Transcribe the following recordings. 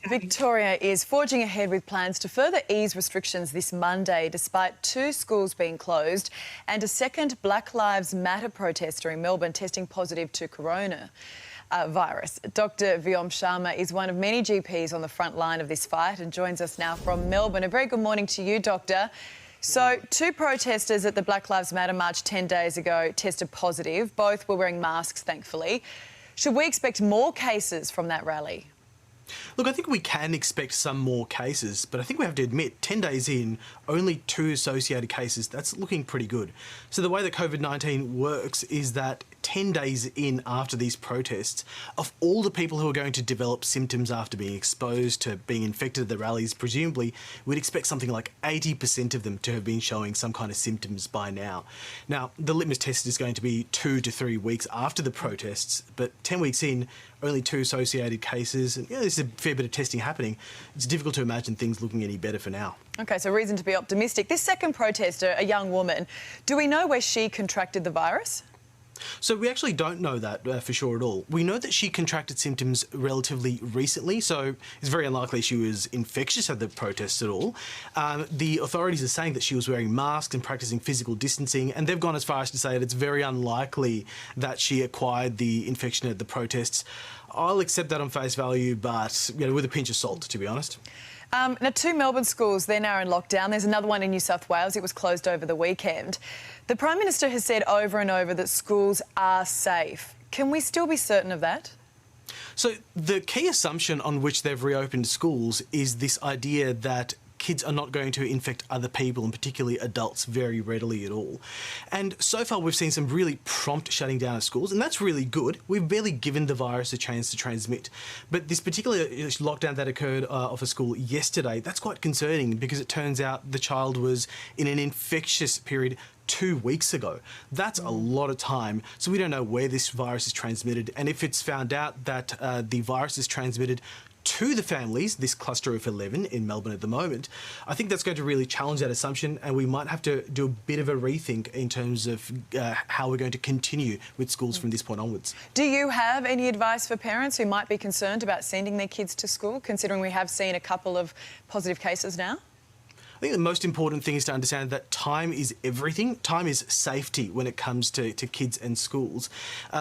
Victoria is forging ahead with plans to further ease restrictions this Monday, despite 2 schools being closed and a second Black Lives Matter protester in Melbourne testing positive to coronavirus. Dr. Vyom Sharma is one of many GPs on the front line of this fight and joins us now from Melbourne. A very good morning to you, Doctor. So, 2 protesters at the Black Lives Matter march 10 days ago tested positive. Both were wearing masks, thankfully. Should we expect more cases from that rally? Look, I think we can expect some more cases, but I think we have to admit, 10 days in, only 2 associated cases, that's looking pretty good. So the way that Covid-19 works is that 10 days in after these protests, of all the people who are going to develop symptoms after being exposed to being infected at the rallies, presumably we'd expect something like 80% of them to have been showing some kind of symptoms by now. Now, the litmus test is going to be 2 to 3 weeks after the protests, but 10 weeks in, only 2 associated cases, and there's a fair bit of testing happening. It's difficult to imagine things looking any better for now. OK, so reason to be optimistic. This second protester, a young woman, do we know where she contracted the virus? So we actually don't know that for sure at all. We know that she contracted symptoms relatively recently, so it's very unlikely she was infectious at the protests at all. The authorities are saying that she was wearing masks and practising physical distancing, and they've gone as far as to say that it's very unlikely that she acquired the infection at the protests. I'll accept that on face value, but with a pinch of salt, to be honest. Now, 2 Melbourne schools, they're now in lockdown. There's another one in New South Wales. It was closed over the weekend. The Prime Minister has said over and over that schools are safe. Can we still be certain of that? So the key assumption on which they've reopened schools is this idea that kids are not going to infect other people, and particularly adults, very readily at all. And so far we've seen some really prompt shutting down of schools, and that's really good. We've barely given the virus a chance to transmit. But this particular lockdown that occurred of a school yesterday, that's quite concerning because it turns out the child was in an infectious period 2 weeks ago. That's a lot of time, so we don't know where this virus is transmitted, and if it's found out that the virus is transmitted to the families, this cluster of 11 in Melbourne at the moment, I think that's going to really challenge that assumption, and we might have to do a bit of a rethink in terms of how we're going to continue with schools from this point onwards. Do you have any advice for parents who might be concerned about sending their kids to school, considering we have seen a couple of positive cases now? I think the most important thing is to understand that time is everything. Time is safety when it comes to kids and schools.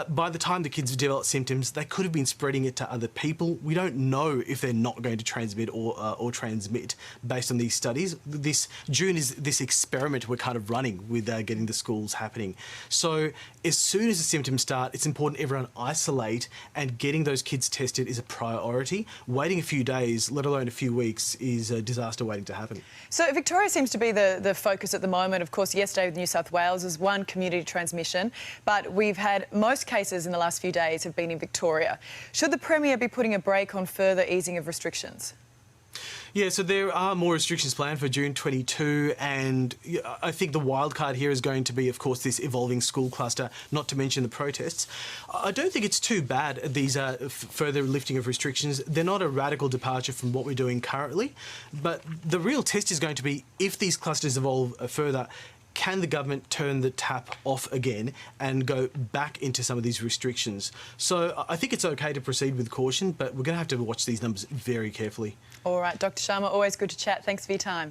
By the time the kids develop symptoms, they could have been spreading it to other people. We don't know if they're not going to transmit or transmit based on these studies. This June is this experiment we're kind of running with getting the schools happening. So as soon as the symptoms start, it's important everyone isolate, and getting those kids tested is a priority. Waiting a few days, let alone a few weeks, is a disaster waiting to happen. So Victoria seems to be the focus at the moment. Of course, yesterday with New South Wales is one community transmission, but we've had most cases in the last few days have been in Victoria. Should the Premier be putting a brake on further easing of restrictions? Yeah, so there are more restrictions planned for June 22, and I think the wild card here is going to be, of course, this evolving school cluster, not to mention the protests. I don't think it's too bad, these further lifting of restrictions. They're not a radical departure from what we're doing currently, but the real test is going to be, if these clusters evolve further, can the government turn the tap off again and go back into some of these restrictions? So I think it's okay to proceed with caution, but we're going to have to watch these numbers very carefully. All right, Dr. Sharma, always good to chat. Thanks for your time.